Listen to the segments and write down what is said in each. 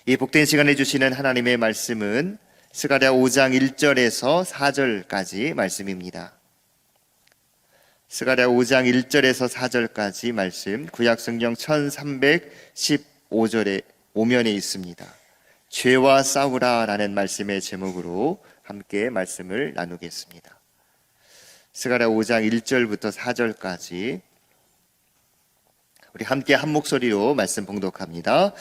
이 복된 시간에 주시는 하나님의 말씀은 스가랴 5장 1절에서 4절까지 말씀입니다. 스가랴 5장 1절에서 4절까지 말씀, 구약성경 1315절에 오면에 있습니다. 죄와 싸우라 라는 말씀의 제목으로 함께 말씀을 나누겠습니다. 스가랴 5장 1절부터 4절까지 우리 함께 한 목소리로 말씀 봉독합니다.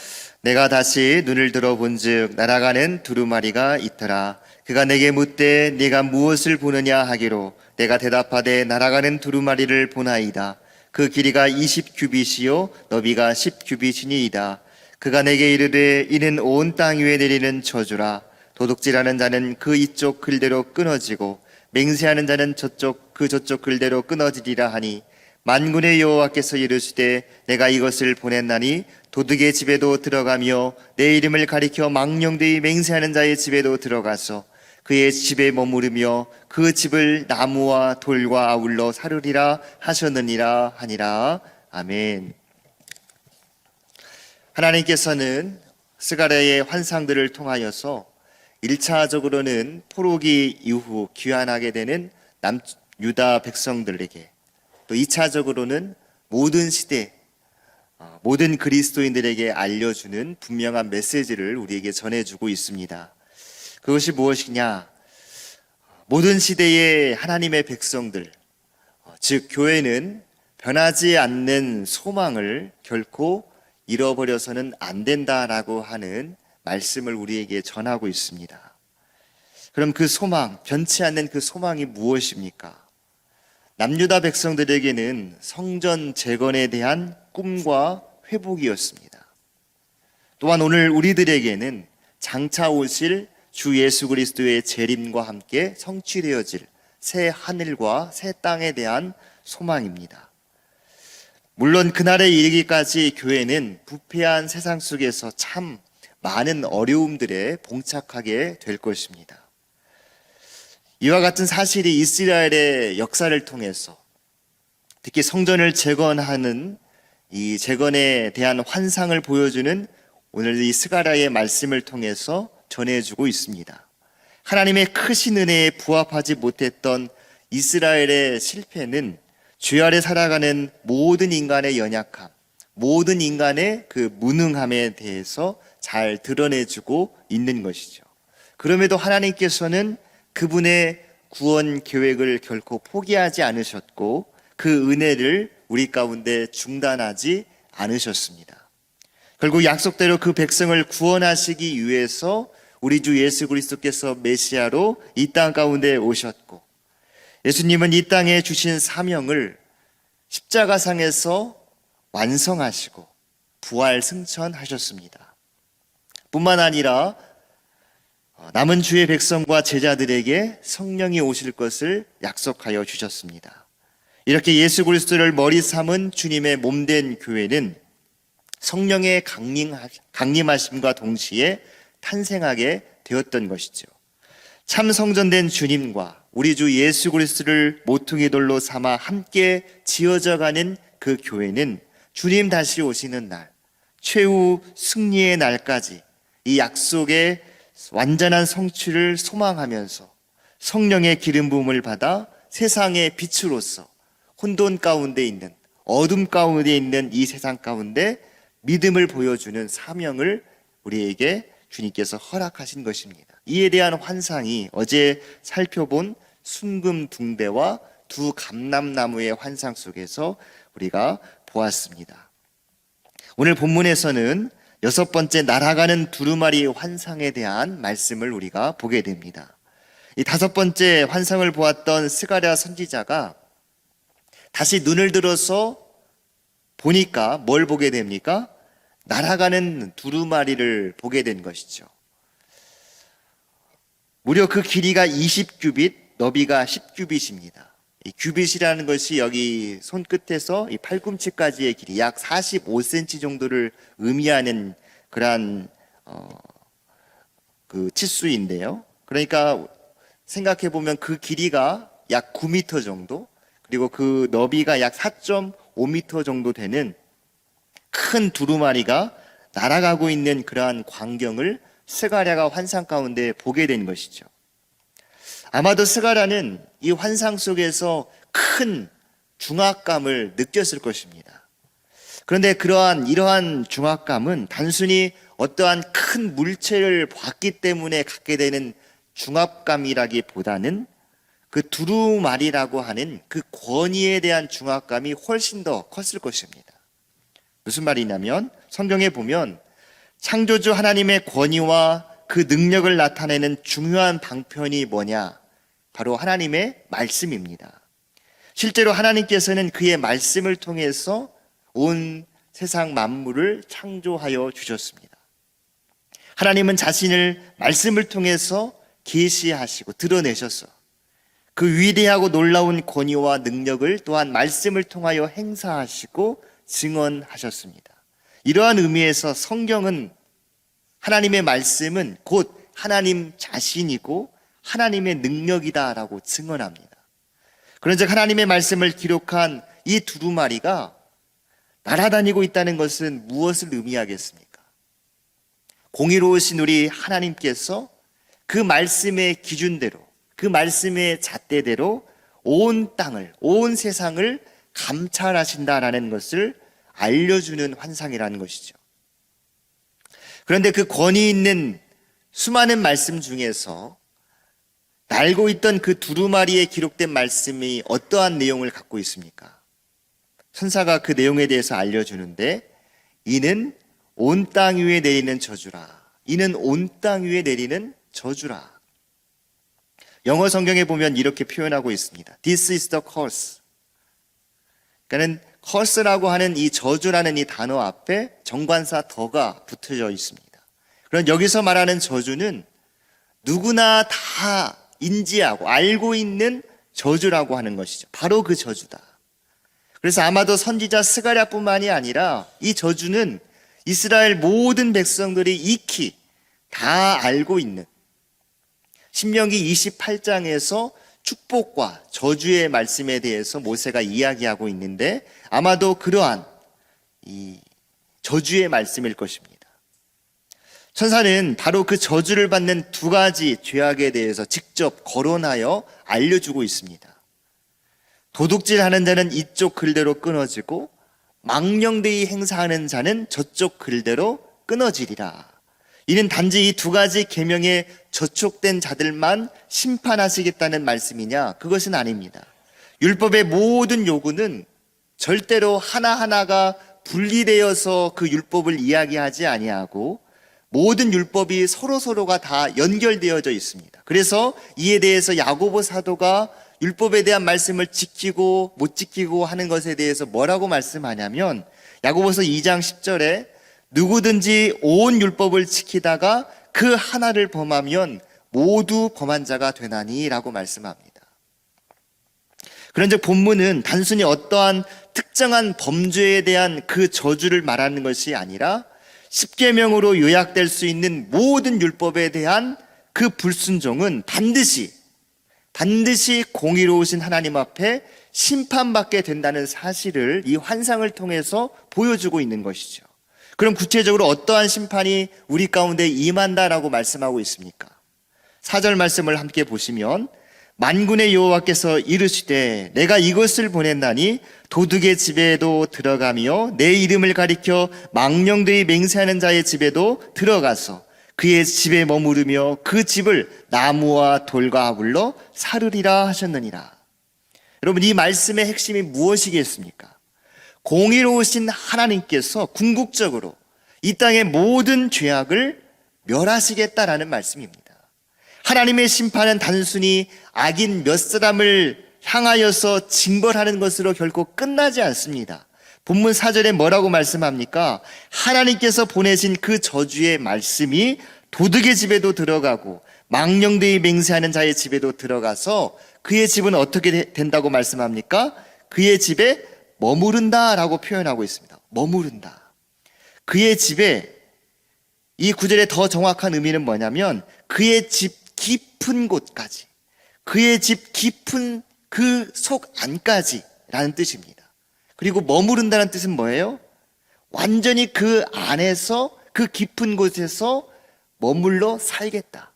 내가 다시 눈을 들어본즉 날아가는 두루마리가 있더라. 그가 내게 묻되 네가 무엇을 보느냐 하기로 내가 대답하되 날아가는 두루마리를 보나이다. 그 길이가 20규빗이요 너비가 10규빗이니이다. 그가 내게 이르되 이는 온 땅 위에 내리는 저주라. 도둑질하는 자는 그 이쪽 글대로 끊어지고 맹세하는 자는 저쪽 글대로 끊어지리라 하니 만군의 여호와께서 이르시되 내가 이것을 보냈나니 도둑의 집에도 들어가며 내 이름을 가리켜 망령되이 맹세하는 자의 집에도 들어가서 그의 집에 머무르며 그 집을 나무와 돌과 아울러 사르리라 하셨느니라 하니라. 아멘. 하나님께서는 스가랴의 환상들을 통하여서 1차적으로는 포로기 이후 귀환하게 되는 유다 백성들에게, 또 2차적으로는 모든 시대, 모든 그리스도인들에게 알려주는 분명한 메시지를 우리에게 전해주고 있습니다. 그것이 무엇이냐? 모든 시대의 하나님의 백성들, 즉 교회는 변하지 않는 소망을 결코 잃어버려서는 안 된다라고 하는 말씀을 우리에게 전하고 있습니다. 그럼 그 소망, 변치 않는 그 소망이 무엇입니까? 남유다 백성들에게는 성전 재건에 대한 꿈과 회복이었습니다. 또한 오늘 우리들에게는 장차 오실 주 예수 그리스도의 재림과 함께 성취되어질 새 하늘과 새 땅에 대한 소망입니다. 물론 그날에 이르기까지 교회는 부패한 세상 속에서 참 많은 어려움들에 봉착하게 될 것입니다. 이와 같은 사실이 이스라엘의 역사를 통해서 특히 성전을 재건하는 이 재건에 대한 환상을 보여주는 오늘 이 스가랴의 말씀을 통해서 전해주고 있습니다. 하나님의 크신 은혜에 부합하지 못했던 이스라엘의 실패는 죄 아래 살아가는 모든 인간의 연약함, 모든 인간의 그 무능함에 대해서 잘 드러내주고 있는 것이죠. 그럼에도 하나님께서는 그분의 구원 계획을 결코 포기하지 않으셨고 그 은혜를 우리 가운데 중단하지 않으셨습니다. 결국 약속대로 그 백성을 구원하시기 위해서 우리 주 예수 그리스도께서 메시아로 이 땅 가운데 오셨고, 예수님은 이 땅에 주신 사명을 십자가상에서 완성하시고 부활 승천하셨습니다. 뿐만 아니라 남은 주의 백성과 제자들에게 성령이 오실 것을 약속하여 주셨습니다. 이렇게 예수 그리스도를 머리 삼은 주님의 몸된 교회는 성령의 강림하심과 동시에 탄생하게 되었던 것이죠. 참 성전된 주님과 우리 주 예수 그리스도를 모퉁이 돌로 삼아 함께 지어져가는 그 교회는 주님 다시 오시는 날, 최후 승리의 날까지 이 약속의 완전한 성취를 소망하면서 성령의 기름 부음을 받아 세상의 빛으로서 혼돈 가운데 있는, 어둠 가운데 있는 이 세상 가운데 믿음을 보여주는 사명을 우리에게 주님께서 허락하신 것입니다. 이에 대한 환상이 어제 살펴본 순금붕대와 두 감람나무의 환상 속에서 우리가 보았습니다. 오늘 본문에서는 6번째 날아가는 두루마리 환상에 대한 말씀을 우리가 보게 됩니다. 이 5번째 환상을 보았던 스가랴 선지자가 다시 눈을 들어서 보니까 뭘 보게 됩니까? 날아가는 두루마리를 보게 된 것이죠. 무려 그 길이가 20규빗, 너비가 10규빗입니다. 이 규빗이라는 것이 여기 손끝에서 이 팔꿈치까지의 길이 약 45cm 정도를 의미하는 그러한 그 치수인데요. 그러니까 생각해 보면 그 길이가 약 9m 정도, 그리고 그 너비가 약 4.5m 정도 되는 큰 두루마리가 날아가고 있는 그러한 광경을 스가랴가 환상 가운데 보게 된 것이죠. 아마도 스가랴는 이 환상 속에서 큰 중압감을 느꼈을 것입니다. 그런데 이러한 중압감은 단순히 어떠한 큰 물체를 봤기 때문에 갖게 되는 중압감이라기보다는 그 두루마리라고 하는 그 권위에 대한 중압감이 훨씬 더 컸을 것입니다. 무슨 말이냐면 성경에 보면 창조주 하나님의 권위와 그 능력을 나타내는 중요한 방편이 뭐냐? 바로 하나님의 말씀입니다. 실제로 하나님께서는 그의 말씀을 통해서 온 세상 만물을 창조하여 주셨습니다. 하나님은 자신을 말씀을 통해서 계시하시고 드러내셔서 그 위대하고 놀라운 권위와 능력을 또한 말씀을 통하여 행사하시고 증언하셨습니다. 이러한 의미에서 성경은 하나님의 말씀은 곧 하나님 자신이고 하나님의 능력이다라고 증언합니다. 그런즉 하나님의 말씀을 기록한 이 두루마리가 날아다니고 있다는 것은 무엇을 의미하겠습니까? 공의로우신 우리 하나님께서 그 말씀의 기준대로, 그 말씀의 잣대대로 온 땅을, 온 세상을 감찰하신다라는 것을 알려주는 환상이라는 것이죠. 그런데 그 권위 있는 수많은 말씀 중에서 날고 있던 그 두루마리에 기록된 말씀이 어떠한 내용을 갖고 있습니까? 천사가 그 내용에 대해서 알려주는데 이는 온 땅 위에 내리는 저주라. 이는 온 땅 위에 내리는 저주라. 영어 성경에 보면 이렇게 표현하고 있습니다. This is the curse. 그러니까는 curse라고 하는 이 저주라는 이 단어 앞에 정관사 더가 붙어져 있습니다. 그럼 여기서 말하는 저주는 누구나 다 인지하고 알고 있는 저주라고 하는 것이죠. 바로 그 저주다. 그래서 아마도 선지자 스가랴뿐만이 아니라 이 저주는 이스라엘 모든 백성들이 익히 다 알고 있는 신명기 28장에서 축복과 저주의 말씀에 대해서 모세가 이야기하고 있는데 아마도 그러한 이 저주의 말씀일 것입니다. 천사는 바로 그 저주를 받는 두 가지 죄악에 대해서 직접 거론하여 알려주고 있습니다. 도둑질하는 자는 이쪽 글대로 끊어지고 망령되이 행사하는 자는 저쪽 글대로 끊어지리라. 이는 단지 이 두 가지 계명에 저촉된 자들만 심판하시겠다는 말씀이냐? 그것은 아닙니다. 율법의 모든 요구는 절대로 하나하나가 분리되어서 그 율법을 이야기하지 아니하고 모든 율법이 서로가 다 연결되어져 있습니다. 그래서 이에 대해서 야고보 사도가 율법에 대한 말씀을 지키고 못 지키고 하는 것에 대해서 뭐라고 말씀하냐면 야고보서 2장 10절에 누구든지 온 율법을 지키다가 그 하나를 범하면 모두 범한 자가 되나니 라고 말씀합니다. 그런즉 본문은 단순히 어떠한 특정한 범죄에 대한 그 저주를 말하는 것이 아니라 십계명으로 요약될 수 있는 모든 율법에 대한 그 불순종은 반드시 공의로우신 하나님 앞에 심판받게 된다는 사실을 이 환상을 통해서 보여주고 있는 것이죠. 그럼 구체적으로 어떠한 심판이 우리 가운데 임한다라고 말씀하고 있습니까? 4절 말씀을 함께 보시면 만군의 여호와께서 이르시되 내가 이것을 보냈나니 도둑의 집에도 들어가며 내 이름을 가리켜 망령되이 맹세하는 자의 집에도 들어가서 그의 집에 머무르며 그 집을 나무와 돌과 아울러 사르리라 하셨느니라. 여러분, 이 말씀의 핵심이 무엇이겠습니까? 공의로우신 하나님께서 궁극적으로 이 땅의 모든 죄악을 멸하시겠다라는 말씀입니다. 하나님의 심판은 단순히 악인 몇 사람을 향하여서 징벌하는 것으로 결코 끝나지 않습니다. 본문 4절에 뭐라고 말씀합니까? 하나님께서 보내신 그 저주의 말씀이 도둑의 집에도 들어가고 망령되이 맹세하는 자의 집에도 들어가서 그의 집은 어떻게 된다고 말씀합니까? 그의 집에 머무른다라고 표현하고 있습니다. 머무른다. 그의 집에, 이 구절의 더 정확한 의미는 뭐냐면 그의 집 깊은 곳까지, 그의 집 깊은 그 속 안까지 라는 뜻입니다. 그리고 머무른다는 뜻은 뭐예요? 완전히 그 안에서 그 깊은 곳에서 머물러 살겠다.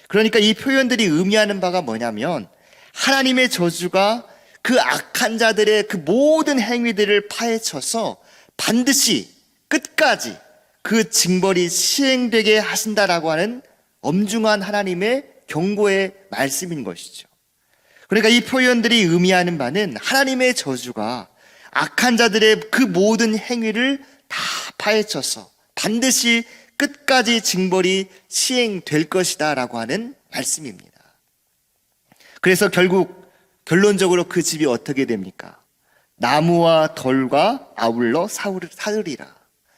그러니까 이 표현들이 의미하는 바가 뭐냐면 하나님의 저주가 그 악한 자들의 그 모든 행위들을 파헤쳐서 반드시 끝까지 그 징벌이 시행되게 하신다라고 하는 엄중한 하나님의 경고의 말씀인 것이죠. 그러니까 이 표현들이 의미하는 바는 하나님의 저주가 악한 자들의 그 모든 행위를 다 파헤쳐서 반드시 끝까지 징벌이 시행될 것이다 라고 하는 말씀입니다. 그래서 결론적으로 그 집이 어떻게 됩니까? 나무와 돌과 아울러 사으리라.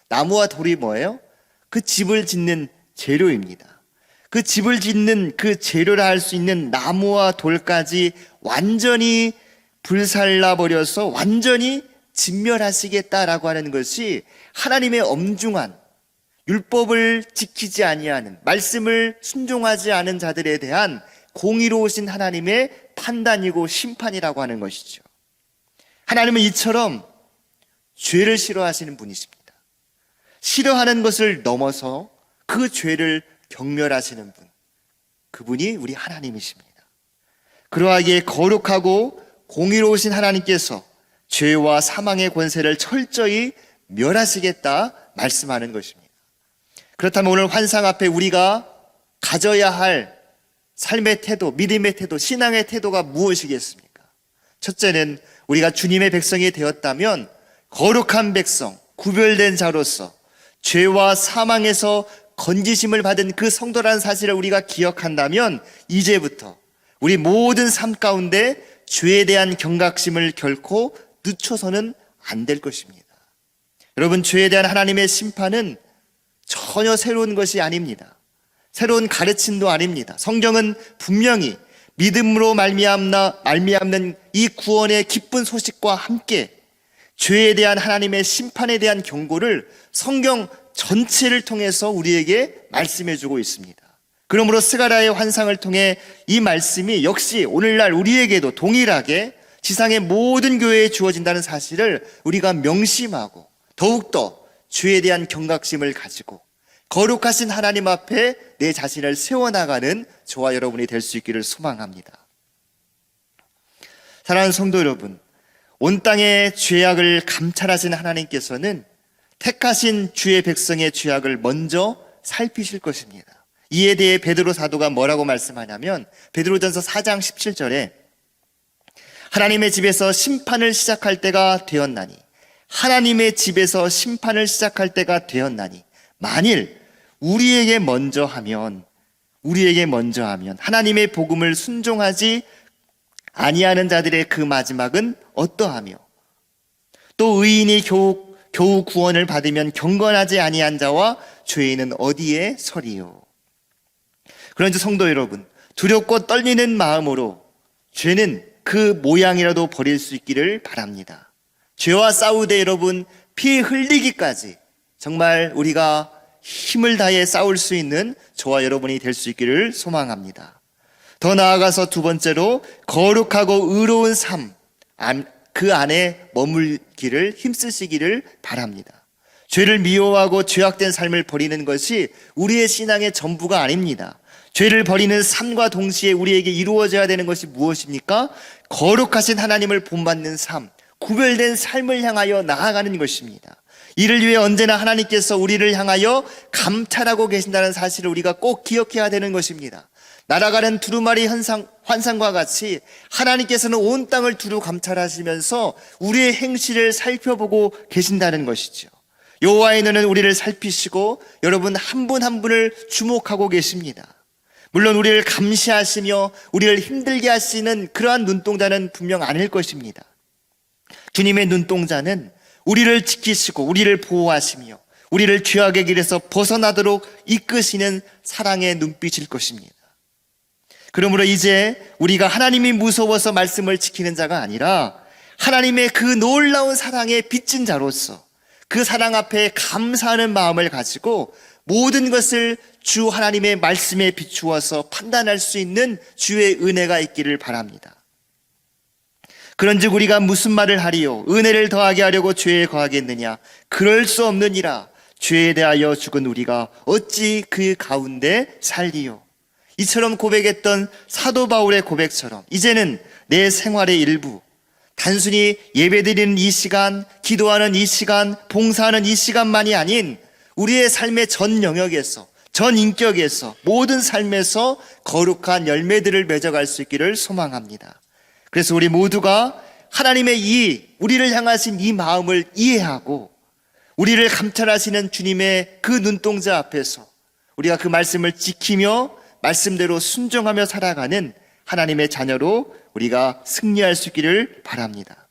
나무와 돌이 뭐예요? 그 집을 짓는 재료입니다. 그 집을 짓는 그 재료라 할 수 있는 나무와 돌까지 완전히 불살라버려서 완전히 진멸하시겠다라고 하는 것이 하나님의 엄중한 율법을 지키지 아니하는, 말씀을 순종하지 않은 자들에 대한 공의로우신 하나님의 판단이고 심판이라고 하는 것이죠. 하나님은 이처럼 죄를 싫어하시는 분이십니다. 싫어하는 것을 넘어서 그 죄를 경멸하시는 분, 그분이 우리 하나님이십니다. 그러하기에 거룩하고 공의로우신 하나님께서 죄와 사망의 권세를 철저히 멸하시겠다 말씀하는 것입니다. 그렇다면 오늘 환상 앞에 우리가 가져야 할 삶의 태도, 믿음의 태도, 신앙의 태도가 무엇이겠습니까? 첫째는 우리가 주님의 백성이 되었다면 거룩한 백성, 구별된 자로서 죄와 사망에서 건지심을 받은 그 성도라는 사실을 우리가 기억한다면 이제부터 우리 모든 삶 가운데 죄에 대한 경각심을 결코 늦춰서는 안 될 것입니다. 여러분, 죄에 대한 하나님의 심판은 전혀 새로운 것이 아닙니다. 새로운 가르침도 아닙니다. 성경은 분명히 믿음으로 말미암는 이 구원의 기쁜 소식과 함께 죄에 대한 하나님의 심판에 대한 경고를 성경 전체를 통해서 우리에게 말씀해 주고 있습니다. 그러므로 스가랴의 환상을 통해 이 말씀이 역시 오늘날 우리에게도 동일하게 지상의 모든 교회에 주어진다는 사실을 우리가 명심하고 더욱더 죄에 대한 경각심을 가지고 거룩하신 하나님 앞에 내 자신을 세워나가는 저와 여러분이 될 수 있기를 소망합니다. 사랑하는 성도 여러분, 온 땅의 죄악을 감찰하신 하나님께서는 택하신 주의 백성의 죄악을 먼저 살피실 것입니다. 이에 대해 베드로 사도가 뭐라고 말씀하냐면 베드로전서 4장 17절에 하나님의 집에서 심판을 시작할 때가 되었나니, 하나님의 집에서 심판을 시작할 때가 되었나니, 만일 우리에게 먼저 하면 하나님의 복음을 순종하지 아니하는 자들의 그 마지막은 어떠하며, 또 의인이 겨우 구원을 받으면 경건하지 아니한 자와 죄인은 어디에 서리요. 그런지 성도 여러분, 두렵고 떨리는 마음으로 죄는 그 모양이라도 버릴 수 있기를 바랍니다. 죄와 싸우되 여러분 피 흘리기까지 정말 우리가 힘을 다해 싸울 수 있는 저와 여러분이 될 수 있기를 소망합니다. 더 나아가서 두 번째로 거룩하고 의로운 삶, 그 안에 머물기를 힘쓰시기를 바랍니다. 죄를 미워하고 죄악된 삶을 버리는 것이 우리의 신앙의 전부가 아닙니다. 죄를 버리는 삶과 동시에 우리에게 이루어져야 되는 것이 무엇입니까? 거룩하신 하나님을 본받는 삶, 구별된 삶을 향하여 나아가는 것입니다. 이를 위해 언제나 하나님께서 우리를 향하여 감찰하고 계신다는 사실을 우리가 꼭 기억해야 되는 것입니다. 날아가는 두루마리 환상과 같이 하나님께서는 온 땅을 두루 감찰하시면서 우리의 행실을 살펴보고 계신다는 것이죠. 여호와의 눈은 우리를 살피시고 여러분 한 분 한 분을 주목하고 계십니다. 물론 우리를 감시하시며 우리를 힘들게 하시는 그러한 눈동자는 분명 아닐 것입니다. 주님의 눈동자는 우리를 지키시고 우리를 보호하시며 우리를 죄악의 길에서 벗어나도록 이끄시는 사랑의 눈빛일 것입니다. 그러므로 이제 우리가 하나님이 무서워서 말씀을 지키는 자가 아니라 하나님의 그 놀라운 사랑에 빚진 자로서 그 사랑 앞에 감사하는 마음을 가지고 모든 것을 주 하나님의 말씀에 비추어서 판단할 수 있는 주의 은혜가 있기를 바랍니다. 그런즉 우리가 무슨 말을 하리요? 은혜를 더하게 하려고 죄에 거하겠느냐? 그럴 수 없느니라. 죄에 대하여 죽은 우리가 어찌 그 가운데 살리요. 이처럼 고백했던 사도 바울의 고백처럼 이제는 내 생활의 일부, 단순히 예배드리는 이 시간, 기도하는 이 시간, 봉사하는 이 시간만이 아닌 우리의 삶의 전 영역에서, 전 인격에서, 모든 삶에서 거룩한 열매들을 맺어갈 수 있기를 소망합니다. 그래서 우리 모두가 하나님의 우리를 향하신 이 마음을 이해하고 우리를 감찰하시는 주님의 그 눈동자 앞에서 우리가 그 말씀을 지키며 말씀대로 순종하며 살아가는 하나님의 자녀로 우리가 승리할 수 있기를 바랍니다.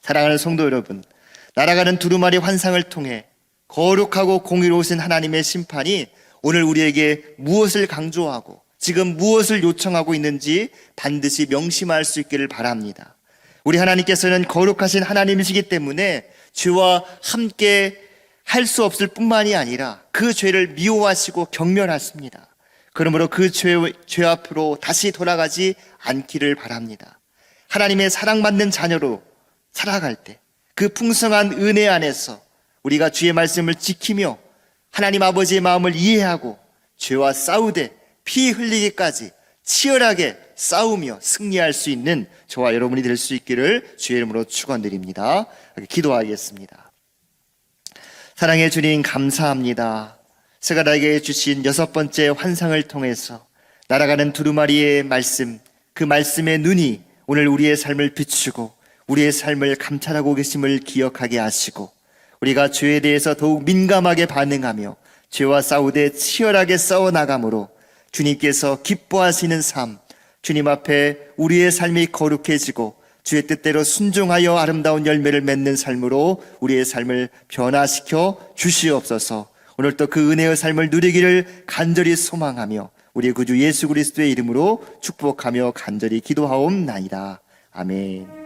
사랑하는 성도 여러분, 날아가는 두루마리 환상을 통해 거룩하고 공의로우신 하나님의 심판이 오늘 우리에게 무엇을 강조하고 지금 무엇을 요청하고 있는지 반드시 명심할 수 있기를 바랍니다. 우리 하나님께서는 거룩하신 하나님이시기 때문에 죄와 함께 할 수 없을 뿐만이 아니라 그 죄를 미워하시고 경멸하십니다. 그러므로 그 죄 앞으로 다시 돌아가지 않기를 바랍니다. 하나님의 사랑받는 자녀로 살아갈 때 그 풍성한 은혜 안에서 우리가 주의 말씀을 지키며 하나님 아버지의 마음을 이해하고 죄와 싸우되 피 흘리기까지 치열하게 싸우며 승리할 수 있는 저와 여러분이 될 수 있기를 주의 이름으로 축원드립니다. 기도하겠습니다. 사랑의 주님, 감사합니다. 스가랴에게 주신 6번째 환상을 통해서 날아가는 두루마리의 말씀, 그 말씀의 눈이 오늘 우리의 삶을 비추고 우리의 삶을 감찰하고 계심을 기억하게 하시고 우리가 죄에 대해서 더욱 민감하게 반응하며 죄와 싸우되 치열하게 싸워나가므로 주님께서 기뻐하시는 삶, 주님 앞에 우리의 삶이 거룩해지고 주의 뜻대로 순종하여 아름다운 열매를 맺는 삶으로 우리의 삶을 변화시켜 주시옵소서. 오늘 또 그 은혜의 삶을 누리기를 간절히 소망하며 우리 구주 예수 그리스도의 이름으로 축복하며 간절히 기도하옵나이다. 아멘.